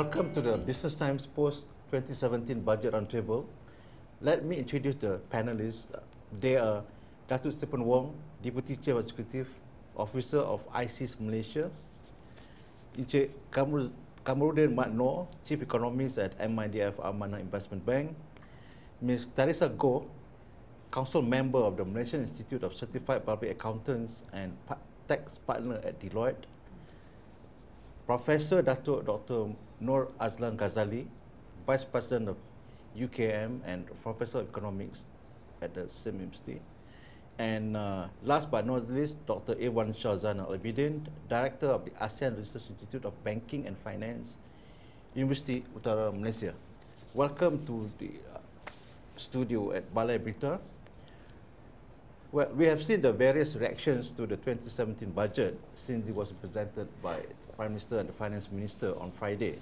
Welcome to the Business Times Post-2017 Budget Roundtable. Let me introduce the panelists. They are Datuk Stephen Wong, Deputy Chief Executive Officer of ISIS Malaysia, Encik Kamarudin Mat Noor, Chief Economist at MIDF Amanah Investment Bank, Ms. Teresa Goh, Council Member of the Malaysian Institute of Certified Public Accountants and Tax Partner at Deloitte, Professor Dr. Noor Azlan Ghazali, Vice President of UKM and Professor of Economics at the same university, and last but not least, Dr. Ewan Shahzan Al-Abidin, Director of the ASEAN Research Institute of Banking and Finance, University Utara Malaysia. Welcome to the studio at Balai Berita. Well, we have seen the various reactions to the 2017 budget since it was presented by Prime Minister and the Finance Minister on Friday.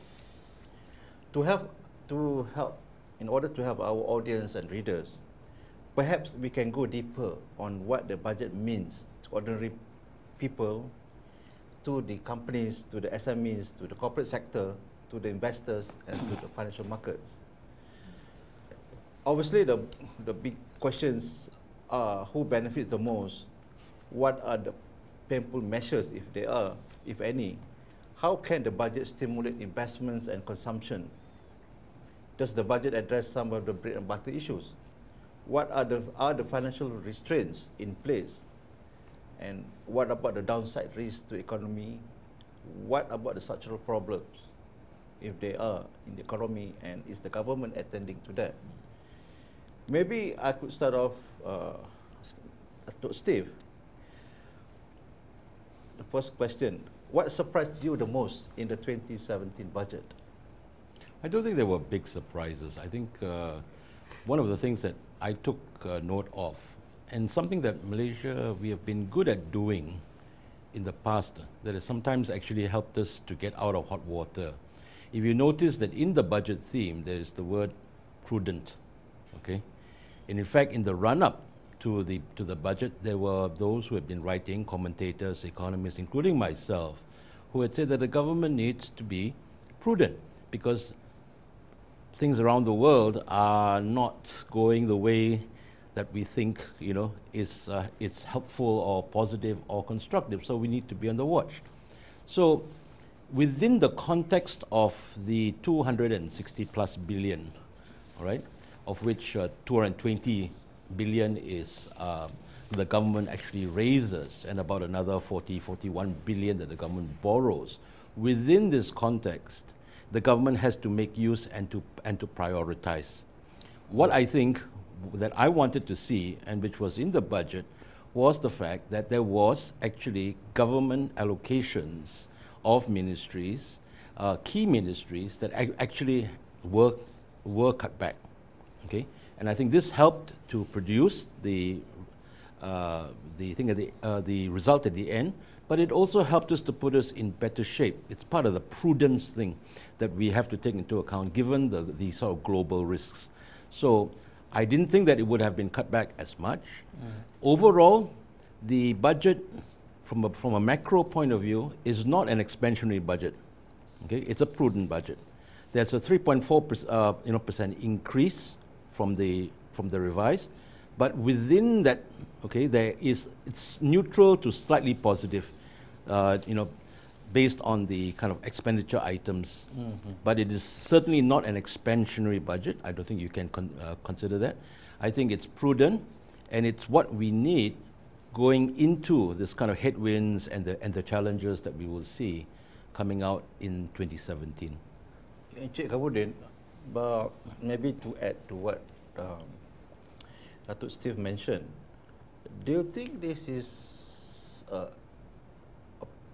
In order to help our audience and readers, perhaps we can go deeper on what the budget means to ordinary people, to the companies, to the SMEs, to the corporate sector, to the investors, and to the financial markets. Obviously, the big questions are who benefits the most, what are the painful measures, if there are, if any, how can the budget stimulate investments and consumption? Does the budget address some of the bread and butter issues? What are the financial restraints in place? And what about the downside risks to economy? What about the structural problems, if they are in the economy, and is the government attending to that? Maybe I could start off, Steve. The first question, what surprised you the most in the 2017 budget? I don't think there were big surprises. I think one of the things that I took note of, and something that Malaysia, we have been good at doing in the past, that has sometimes actually helped us to get out of hot water. If you notice that in the budget theme, there is the word prudent, okay? And in fact, in the run-up to the budget, there were those who had been writing, commentators, economists, including myself, who had said that the government needs to be prudent because things around the world are not going the way that we think, is helpful or positive or constructive. So we need to be on the watch. So within the context of the 260 plus billion, all right, of which 220 billion is the government actually raises, and about another 41 billion that the government borrows. Within this context, the government has to make use and to prioritize. What I think that I wanted to see, and which was in the budget, was the fact that there was actually government allocations of ministries, key ministries that actually were cut back. Okay, and I think this helped to produce the result at the end. But it also helped us to put us in better shape. It's part of the prudence thing that we have to take into account given the sort of global risks. So I didn't think that it would have been cut back as much. Overall, the budget from a macro point of view is not an expansionary budget. Okay, it's a prudent budget. There's a 3.4% increase from the revised, but within that, okay, it's neutral to slightly positive. Based on the kind of expenditure items. But it is certainly not an expansionary budget. I don't think you can consider that. I think it's prudent, and it's what we need going into this kind of headwinds and the challenges that we will see coming out in 2017. Encik Kamarudin, but maybe to add to what Datuk Steve mentioned, do you think this is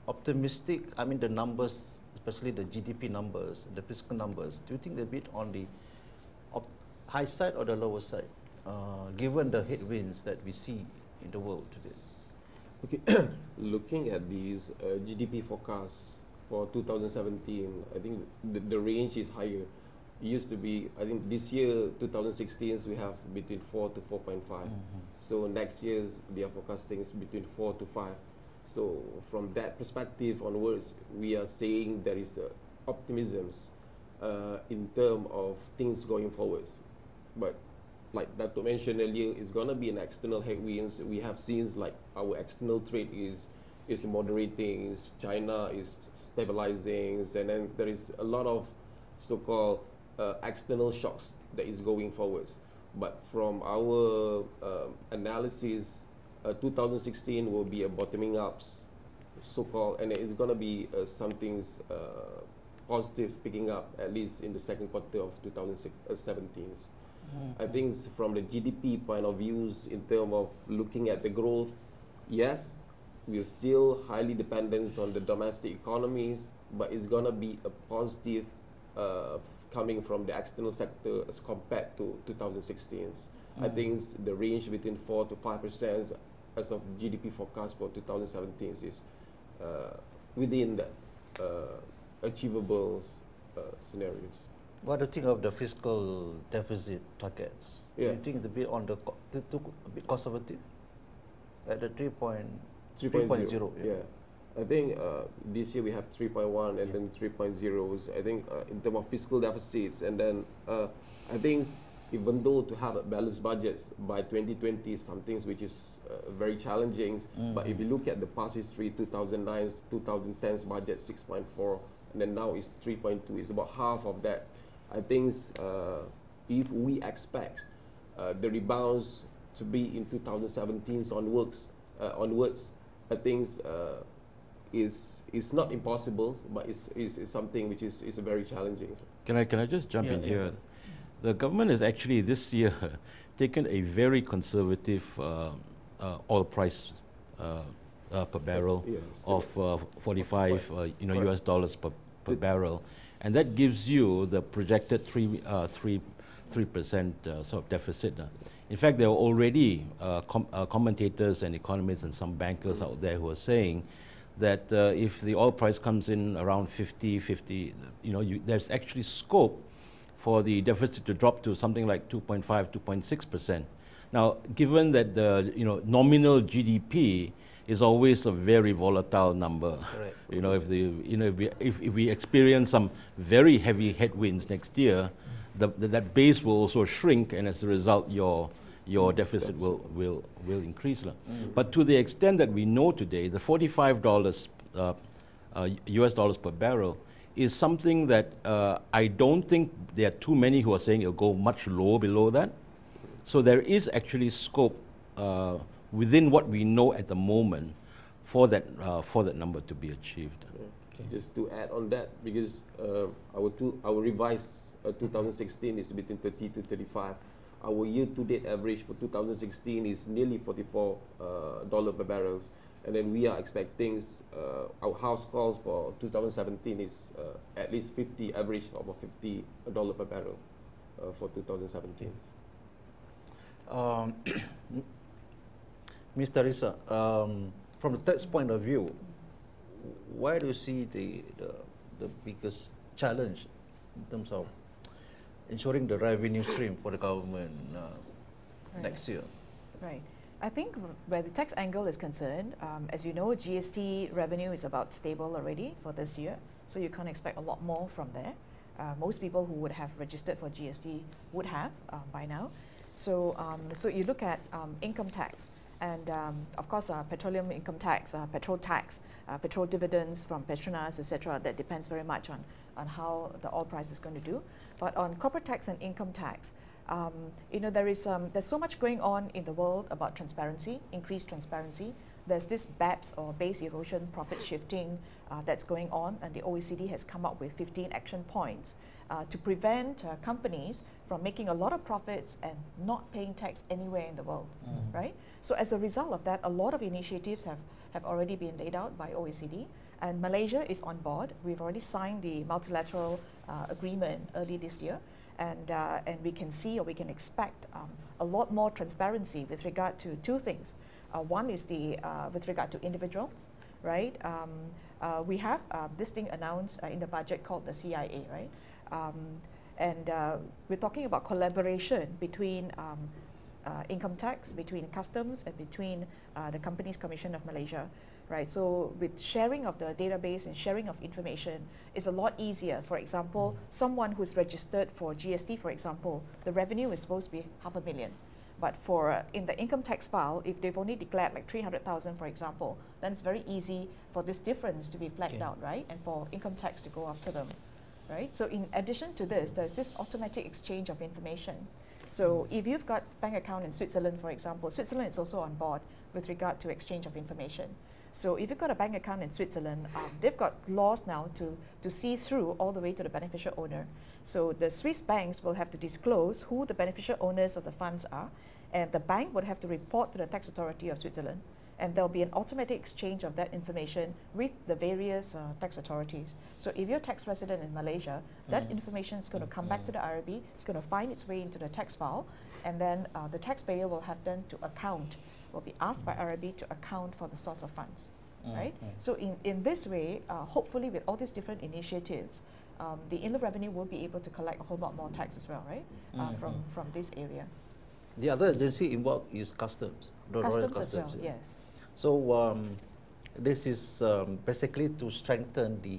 optimistic? I mean, the numbers, especially the GDP numbers, the fiscal numbers, do you think they're a bit on the high side or the lower side, given the headwinds that we see in the world today? Okay, looking at these GDP forecasts for 2017, I think the range is higher. It used to be, I think this year, 2016, we have between 4 to 4.5. So next year, they are forecasting is between 4 to 5. So from that perspective onwards, we are saying there is optimisms in terms of things going forwards. But like Dato mentioned earlier, it's going to be an external headwinds. We have seen like our external trade is moderating, China is stabilizing, and then there is a lot of so-called external shocks that is going forwards. But from our analysis, 2016 will be a bottoming up, so-called, and it's going to be something's positive picking up, at least in the second quarter of 2017. I think from the GDP point of views, in terms of looking at the growth, yes, we're still highly dependent on the domestic economies, but it's going to be a positive coming from the external sector as compared to 2016. I think the range between 4 to 5% as of GDP forecast for 2017 is within the achievable scenarios. What do you think of the fiscal deficit targets? Do you think it's a bit on the a bit conservative at the 3.0? Yeah. I think this year we have 3.1 and then 3.0s. I think in terms of fiscal deficits, and then I think even though to have a balanced budget by 2020 is something which is very challenging, but if you look at the past history, 2009, 2010's budget 6.4, and then now it's 3.2. It's about half of that. I think if we expect the rebounds to be in 2017 onwards, I think is not impossible, but it's something which is very challenging. Can I just jump in here? The government has actually this year taken a very conservative oil price per barrel of 45 US dollars per barrel, and that gives you the projected 3% sort of deficit. In fact, there are already commentators and economists and some bankers out there who are saying that if the oil price comes in around 50, there's actually scope for the deficit to drop to something like 2.5, 2.6%. Now, given that the nominal GDP is always a very volatile number, correct. If we experience some very heavy headwinds next year, that base will also shrink, and as a result, your deficit will increase. But to the extent that we know today, the $45 US dollars per barrel is something that I don't think there are too many who are saying it'll go much lower below that. So there is actually scope within what we know at the moment for that number to be achieved. Just to add on that, because our revised 2016 is between 30 to 35. Our year-to-date average for 2016 is nearly $44 per barrel. And then we are expecting our house calls for 2017 is at least 50, average of $50 per barrel for 2017. Mr. Risa, from the tax point of view, where do you see the biggest challenge in terms of ensuring the revenue stream for the government next year? Right. I think where the tax angle is concerned, as you know, GST revenue is about stable already for this year, so you can't expect a lot more from there. Most people who would have registered for GST would have by now. So, so you look at income tax, and of course petroleum income tax, petrol tax, petrol dividends from Petronas, etc. That depends very much on how the oil price is going to do. But on corporate tax and income tax, there's so much going on in the world about transparency, increased transparency. There's this BEPS or base erosion profit shifting that's going on, and the OECD has come up with 15 action points to prevent companies from making a lot of profits and not paying tax anywhere in the world, right? So as a result of that, a lot of initiatives have already been laid out by OECD, and Malaysia is on board. We've already signed the multilateral agreement early this year. And we can see, or we can expect a lot more transparency with regard to two things. One is with regard to individuals, right? We have this thing announced in the budget called the CIA, right? And we're talking about collaboration between income tax, between customs, and between the Companies Commission of Malaysia right? So with sharing of the database and sharing of information is a lot easier. For example, someone who's registered for GST, for example, the revenue is supposed to be $500,000. But for in the income tax file, if they've only declared like 300,000, for example, then it's very easy for this difference to be flagged out, right? And for income tax to go after them, right? So in addition to this, there's this automatic exchange of information. So if you've got bank account in Switzerland, for example, Switzerland is also on board with regard to exchange of information. So if you've got a bank account in Switzerland, they've got laws now to see through all the way to the beneficial owner. So the Swiss banks will have to disclose who the beneficial owners of the funds are, and the bank would have to report to the tax authority of Switzerland, and there'll be an automatic exchange of that information with the various tax authorities. So if you're a tax resident in Malaysia, that information is going to come back to the IRB, it's going to find its way into the tax file, and then the taxpayer will have then to account, will be asked by IRB to account for the source of funds, right? So in this way, hopefully with all these different initiatives, the inland revenue will be able to collect a whole lot more tax as well, right? From this area. The other agency involved is customs, the Royal Customs as well, Customs. yes. So this is basically to strengthen the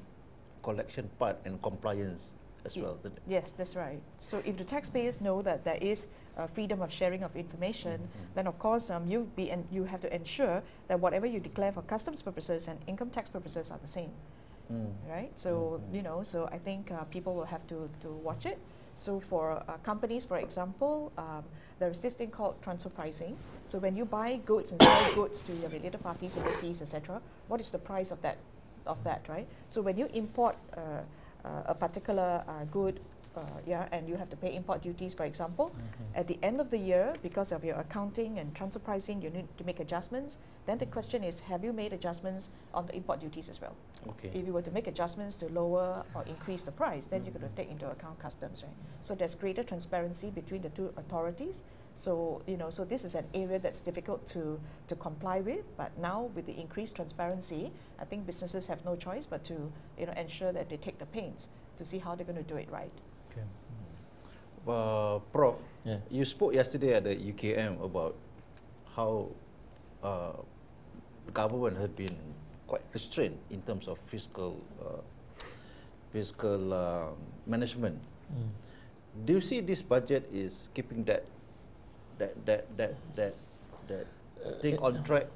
collection part and compliance as well, isn't it? Yes, that's right. So if the taxpayers know that there is freedom of sharing of information, then of course you have to ensure that whatever you declare for customs purposes and income tax purposes are the same, right? So you know, so I think people will have to watch it. So for companies, for example, there's this thing called transfer pricing. So when you buy goods and sell goods to your related parties overseas, etc., what is the price of that, right? So when you import a particular good, and you have to pay import duties, for example, at the end of the year, because of your accounting and transfer pricing, you need to make adjustments. Then the question is, have you made adjustments on the import duties as well? Okay. If you were to make adjustments to lower or increase the price, then you're going to take into account customs, right? So there's greater transparency between the two authorities. So you know, so this is an area that's difficult to comply with. But now with the increased transparency, I think businesses have no choice but to ensure that they take the pains to see how they're going to do it right. Prof, you spoke yesterday at the UKM about how the government has been quite restrained in terms of fiscal management. Do you see this budget is keeping that thing on track?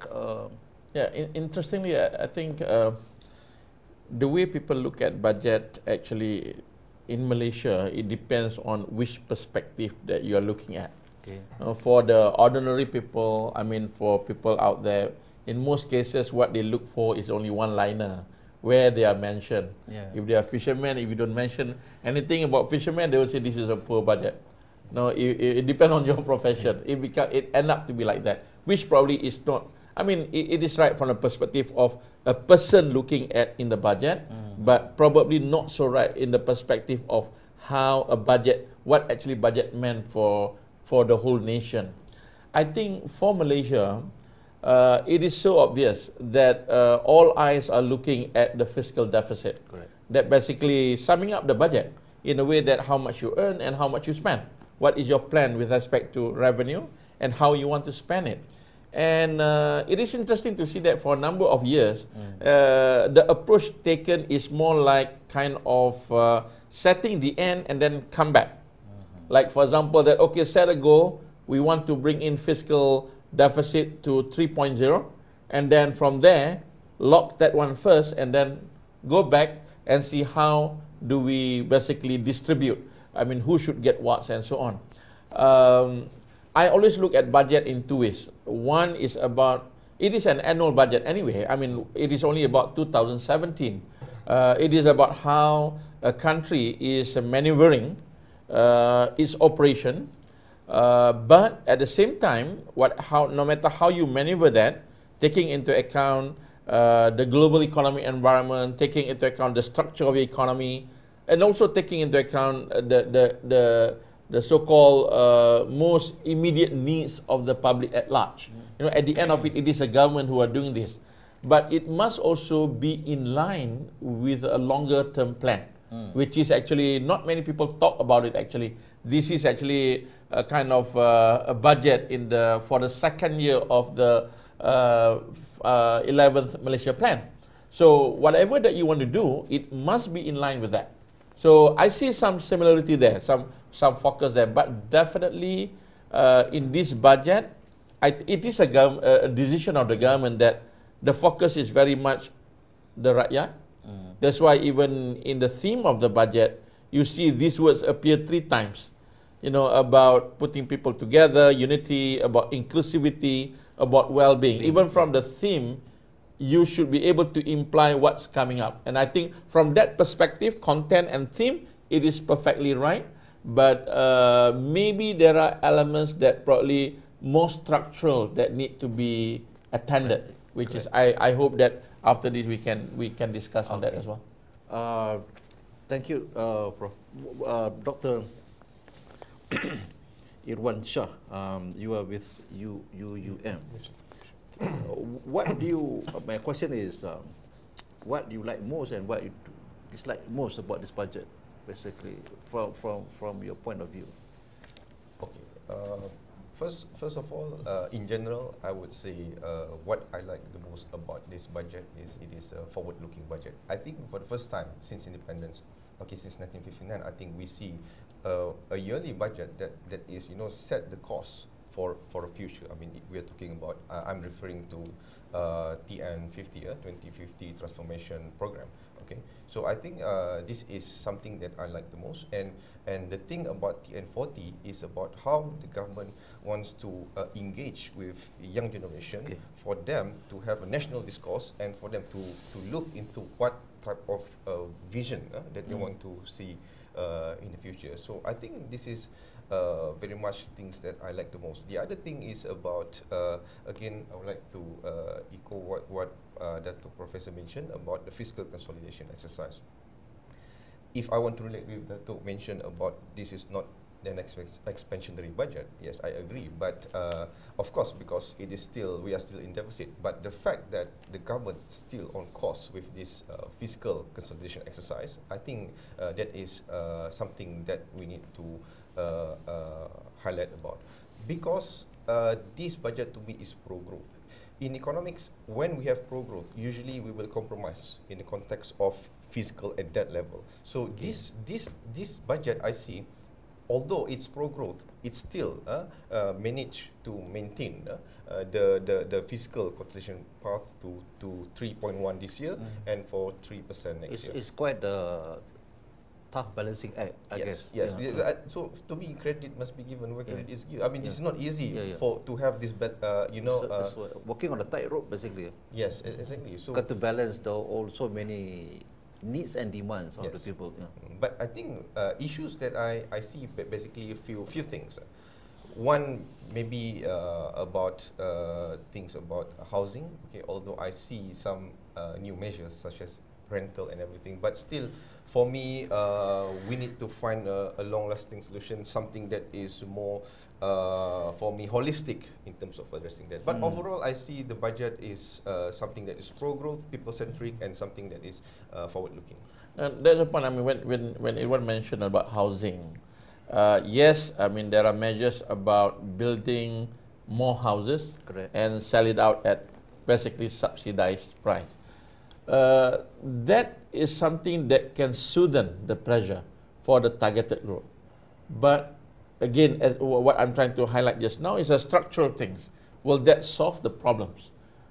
Interestingly, I think the way people look at budget actually in Malaysia, it depends on which perspective that you are looking at. Okay. For the ordinary people, I mean for people out there, in most cases what they look for is only one-liner, where they are mentioned. If they are fishermen, if you don't mention anything about fishermen, they will say this is a poor budget. No, it depends on your profession. It end up to be like that, which probably is not. I mean, it is right from the perspective of a person looking at in the budget, but probably not so right in the perspective of how a budget, what actually budget meant for the whole nation. I think for Malaysia, it is so obvious that all eyes are looking at the fiscal deficit. Correct. That basically summing up the budget in a way that how much you earn and how much you spend. What is your plan with respect to revenue and how you want to spend it? And it is interesting to see that for a number of years, the approach taken is more like kind of setting the end and then come back. Like for example, that okay, set a goal, we want to bring in fiscal deficit to 3.0, and then from there, lock that one first and then go back and see how do we basically distribute. I mean, who should get what and so on. I always look at budget in two ways. One is about, it is an annual budget anyway. I mean, it is only about 2017. It is about how a country is maneuvering its operation. But at the same time, no matter how you maneuver that, taking into account the global economic environment, taking into account the structure of the economy, and also taking into account the so-called most immediate needs of the public at large. You know, at the end of it, it is a government who are doing this. But it must also be in line with a longer-term plan, which is actually, not many people talk about it actually. This is actually a kind of a budget for the second year of the 11th Malaysia Plan. So whatever that you want to do, it must be in line with that. So I see some similarity there, some focus there, but definitely in this budget, it is a decision of the government that the focus is very much the rakyat. That's why even in the theme of the budget, you see these words appear 3 times. You know, about putting people together, unity, about inclusivity, about well-being. Even from the theme, you should be able to imply what's coming up. And I think from that perspective, content and theme, it is perfectly right. But maybe there are elements that probably more structural that need to be attended, which is I hope that after this we can discuss on that as well. Thank you, Prof. Dr. Irwan Shah, you are with UUM. What do you? My question is, what do you like most and what you dislike most about this budget, basically, from your point of view? Okay. First of all, in general, I would say what I like the most about this budget is it is a forward-looking budget. I think for the first time since independence, okay, since 1959, I think we see a yearly budget that is, you know, set the course for the future. I mean, we are talking about, I'm referring to TN50, 2050 transformation program. Okay, so I think this is something that I like the most, and the thing about TN40 is about how the government wants to engage with young generation, for them to have a national discourse and for them to look into what type of vision that they want to see in the future. So I think this is very much things that I like the most. The other thing is about, again, I would like to echo what Dr. Professor mentioned about the fiscal consolidation exercise. If I want to relate with Dr. mentioned about this is not an expansionary budget, yes, I agree. But of course, because it is still, we are still in deficit. But the fact that the government is still on course with this fiscal consolidation exercise, I think that is something that we need to highlight about. Because this budget to me is pro-growth. In economics, when we have pro-growth, usually we will compromise in the context of fiscal at that level. So this budget I see, although it's pro-growth, it still managed to maintain the fiscal consolidation path to 3.1 this year and for 3% next year. It's quite a tough balancing act, I guess. Yes. So to me, credit must be given where credit is given. I mean, it's not easy to have this, you know, so working on a tightrope, basically. Yes, exactly. So got to balance so many needs and demands of the people. But I think issues that I see basically a few things. One maybe about things about housing. Okay, although I see some new measures such as rental and everything, but still, for me, we need to find a long-lasting solution, something that is more, for me, holistic in terms of addressing that. But overall, I see the budget is something that is pro-growth, people-centric, and something that is forward-looking. That's the point. I mean, when everyone mentioned about housing, yes, I mean there are measures about building more houses and sell it out at basically subsidized price. That is something that can soothe the pressure for the targeted growth. But again, as what I'm trying to highlight just now is a structural things. Will that solve the problems?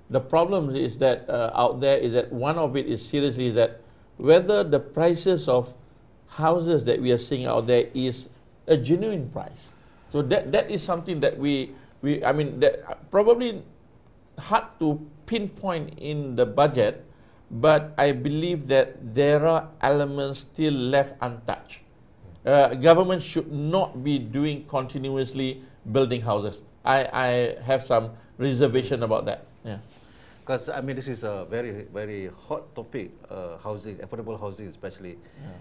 The problem is that out there is that one of it is seriously is that whether the prices of houses that we are seeing out there is a genuine price. So that is something that I mean that probably hard to pinpoint in the budget. But I believe that there are elements still left untouched. Government should not be doing continuously building houses. I have some reservation about that. Yeah, because I mean this is a very hot topic, housing, affordable housing especially. Yeah.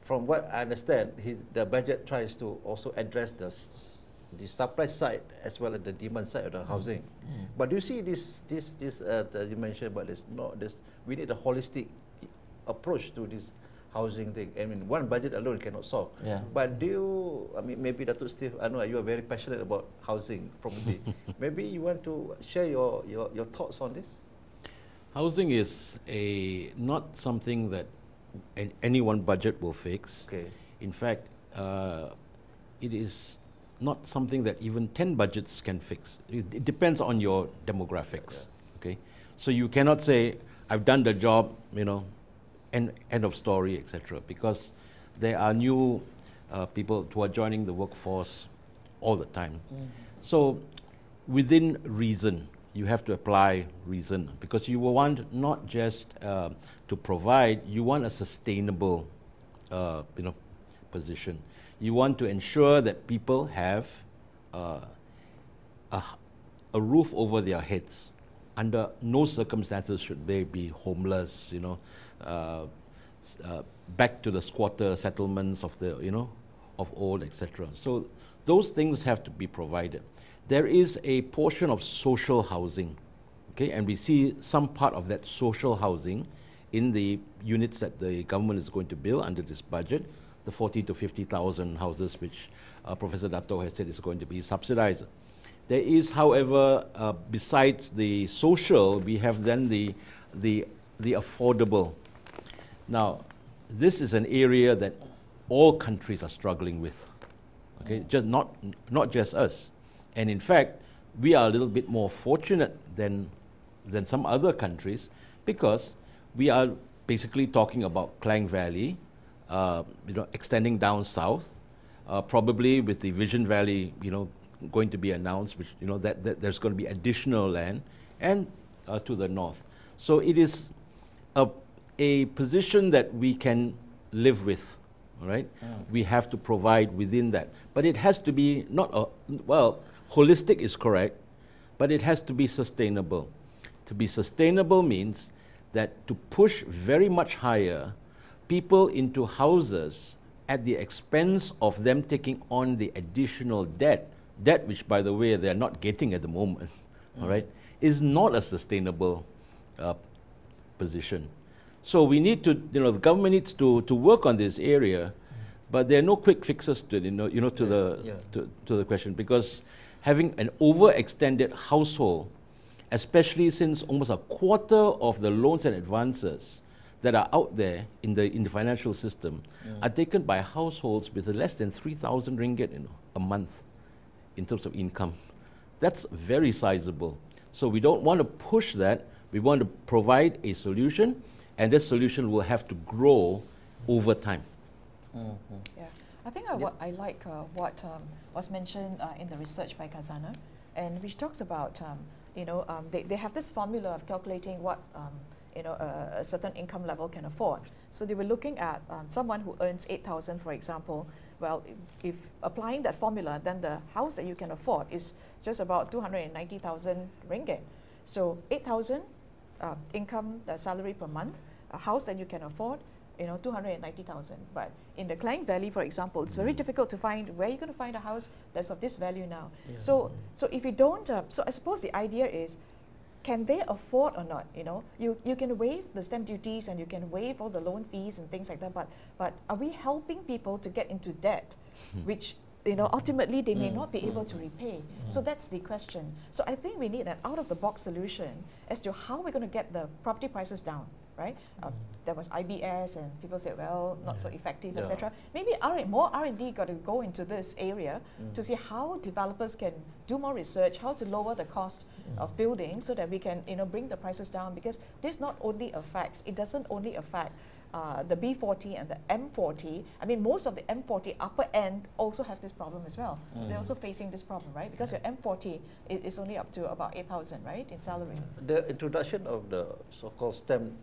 From what I understand, the budget tries to also address the supply side as well as the demand side of the housing. But do you see this as you mentioned about this? We need a holistic approach to this housing thing. I mean, one budget alone cannot solve. Yeah. But do you, I mean, maybe Datuk Steve, I know you are very passionate about housing property. Maybe you want to share your thoughts on this? Housing is not something that any one budget will fix. Okay. In fact, it is not something that even 10 budgets can fix. It depends on your demographics. Okay, so you cannot say I've done the job, you know, end of story, etc. Because there are new people who are joining the workforce all the time. So within reason, you have to apply reason, because you will want not just to provide, you want a sustainable position. You want to ensure that people have a roof over their heads. Under no circumstances should they be homeless, you know, back to the squatter settlements of the, you know, of old, etc. So those things have to be provided. There is a portion of social housing, okay, and we see some part of that social housing in the units that the government is going to build under this budget, the 40 to 50,000 houses which Professor Dato has said is going to be subsidized. There is, however, besides the social, we have then the affordable. Now, this is an area that all countries are struggling with. Okay, just not just us. And in fact, we are a little bit more fortunate than some other countries, because we are basically talking about Klang Valley, you know, extending down south, probably with the Vision Valley, you know, going to be announced, which, you know, that there's going to be additional land, and to the north. So it is a position that we can live with, all right? We have to provide within that. But it has to be not, well, holistic is correct, but it has to be sustainable. To be sustainable means that to push very much higher people into houses at the expense of them taking on the additional debt which, by the way, they're not getting at the moment, all right, is not a sustainable position. So we need to, you know, the government needs to work on this area, but there are no quick fixes to, to the question, because having an overextended household, especially since almost a quarter of the loans and advances that are out there in the financial system are taken by households with less than 3,000 ringgit, you know, a month in terms of income. That's very sizable. So we don't want to push that. We want to provide a solution, and this solution will have to grow over time. Yeah, I think I like what was mentioned in the research by Kazana, and which talks about they have this formula of calculating what a certain income level can afford. So they were looking at someone who earns 8,000, for example. Well, if applying that formula, then the house that you can afford is just about 290,000 ringgit. So 8,000 income, salary per month, a house that you can afford, 290,000. But in the Klang Valley, for example, it's very difficult to find where you're going to find a house that's of this value now. Yeah. So if you don't, so I suppose the idea is, can they afford or not? You can waive the stamp duties and you can waive all the loan fees and things like that. But are we helping people to get into debt, which ultimately they may not be able to repay? So that's the question. So I think we need an out-of-the-box solution as to how we're going to get the property prices down. Right? There was IBS and people said, well, not so effective, etc. Maybe more R&D got to go into this area to see how developers can do more research, how to lower the cost of building so that we can bring the prices down, because this not only affects, it doesn't only affect the B40 and the M40. I mean, most of the M40 upper end also have this problem as well. They're also facing this problem, right? Because your M40 is only up to about 8,000, right, in salary. The introduction of the so-called stamp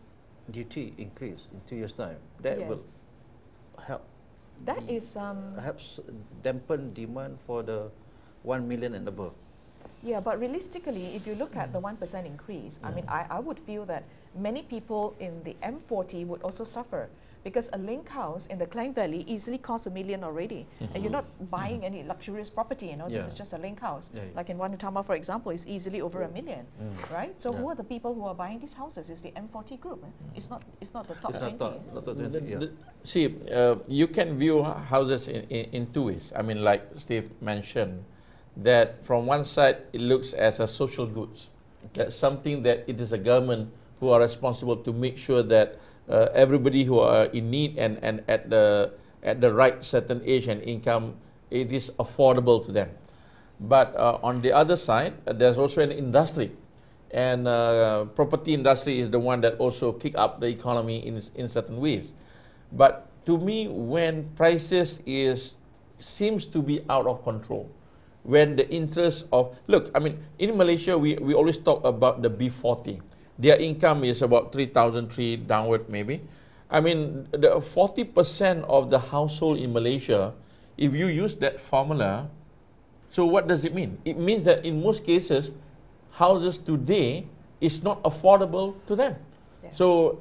duty increase in 2 years' time, that will help. That is helps dampen demand for the 1 million and above. Yeah, but realistically, if you look at the 1% increase, I mean, I would feel that many people in the M40 would also suffer, because a link house in the Klang Valley easily costs $1 million already, and you're not buying any luxurious property. You know, this is just a link house. Like in Wanutama, for example, is easily over $1 million, right? So who are the people who are buying these houses? It's the M40 group. It's not the top 20. Not top 20. See, you can view houses in two ways. I mean, like Steve mentioned, that from one side it looks as a social goods. That's something that it is a government who are responsible to make sure that everybody who are in need and at the right certain age and income, it is affordable to them. But on the other side, there's also an industry, and property industry is the one that also kick up the economy in certain ways. But to me, when prices seems to be out of control, when the interest of, look, I mean, in Malaysia, we always talk about the B40. Their income is about 3,003 downward maybe. I mean, the 40% of the household in Malaysia, if you use that formula, so what does it mean? It means that in most cases, houses today is not affordable to them. So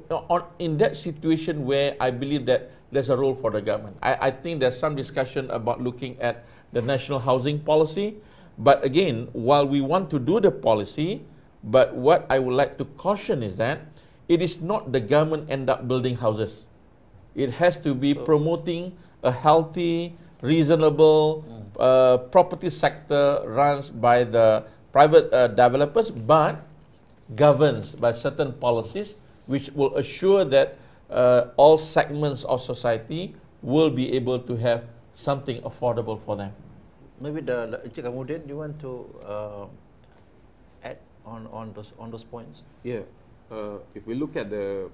in that situation where I believe that there's a role for the government, I think there's some discussion about looking at the national housing policy. But again, while we want to do the policy, but what I would like to caution is that it is not the government end up building houses. It has to be promoting a healthy, reasonable property sector runs by the private developers, but governs by certain policies which will assure that all segments of society will be able to have something affordable for them. Maybe Encik Kamudin, you want to add on those points? Yeah. If we look at the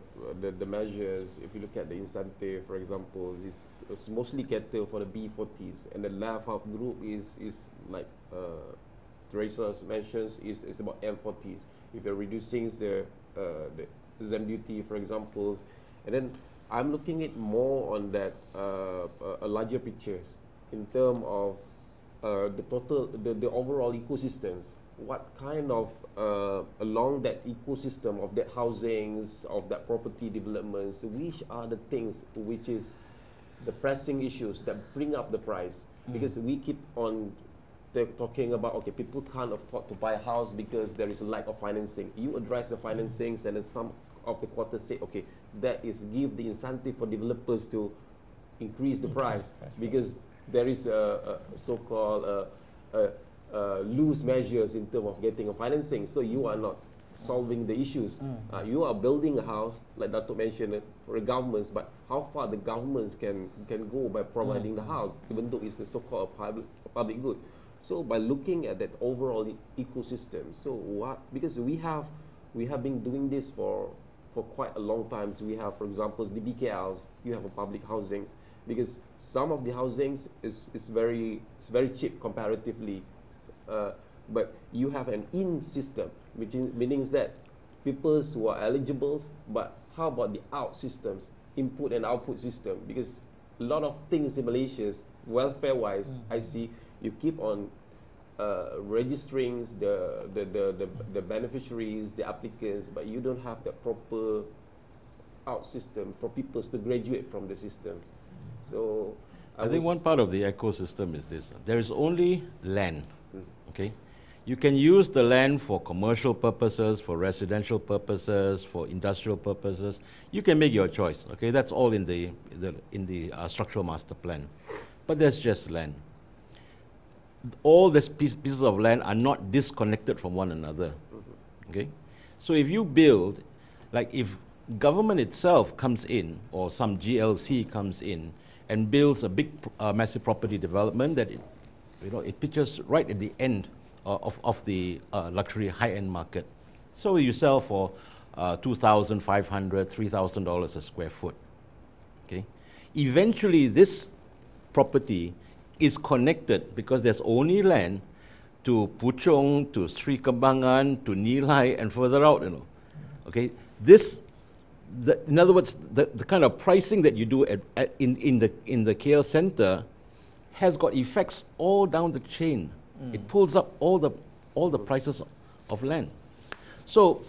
measures, if we look at the incentive, for example, this is mostly cater for the B40s, and the left half group is like Teresa mentions is about M40s. If you're reducing the ZEM duty, for example, and then I'm looking at more on that a larger pictures in terms of the overall ecosystems. What kind of along that ecosystem of that housings, of that property developments, which are the things which is the pressing issues that bring up the price? Because we keep on talking about, okay, people can't afford to buy a house because there is a lack of financing. You address the financings, and then some of the quarters say, okay, that is give the incentive for developers to increase the price, because there is a so-called loose measures in terms of getting a financing. So you are not solving the issues. You are building a house, like Dato' mentioned, for the governments, but how far the governments can go by providing the house, even though it's a so-called public good. So by looking at that overall ecosystem, so what, because we have been doing this for quite a long time. So we have, for example, the BKLs, you have a public housings, because some of the housings is very cheap comparatively, but you have an in system, which means that people who are eligible, but how about the out systems, input and output system? Because a lot of things in Malaysia, welfare-wise, I see you keep on registering the beneficiaries, the applicants, but you don't have the proper out system for people to graduate from the system. So I think one part of the ecosystem is this. There is only land, okay? You can use the land for commercial purposes, for residential purposes, for industrial purposes. You can make your choice, okay? That's all in the structural master plan. But there's just land. All these pieces of land are not disconnected from one another, okay? So if you build, like if government itself comes in, or some GLC comes in and builds a big, massive property development that it pitches right at the end of the luxury high-end market. So you sell for $2,500, $3,000 a square foot. Okay, eventually this property is connected, because there's only land, to Puchong, to Sri Kembangan, to Nilai, and further out. Okay, in other words, the kind of pricing that you do in the KL center has got effects all down the chain. It pulls up all the prices of land. So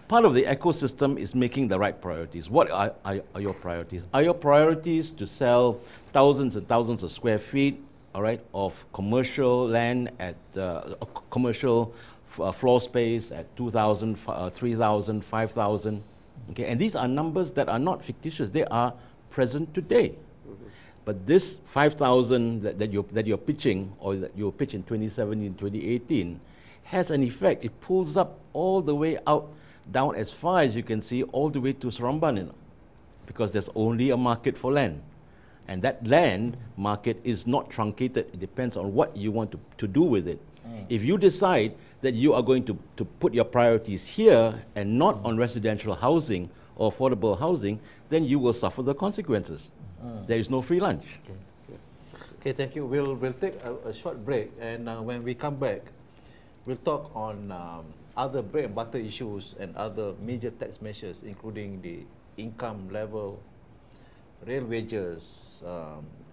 part of the ecosystem is making the right priorities. What are your priorities? Are your priorities to sell thousands and thousands of square feet, all right, of commercial land at commercial floor space at 2,000, 3,000, 5,000? Okay, and these are numbers that are not fictitious. They are present today. But this 5,000 that you're pitching, or that you'll pitch in 2017, 2018, has an effect. It pulls up all the way out, down as far as you can see, all the way to Seremban, because there's only a market for land. And that land market is not truncated. It depends on what you want to do with it. If you decide that you are going to put your priorities here and not on residential housing or affordable housing, then you will suffer the consequences. There is no free lunch. Okay, thank you. We'll take a short break, and when we come back, we'll talk on other bread and butter issues and other major tax measures, including the income level, real wages,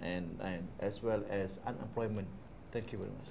and as well as unemployment. Thank you very much.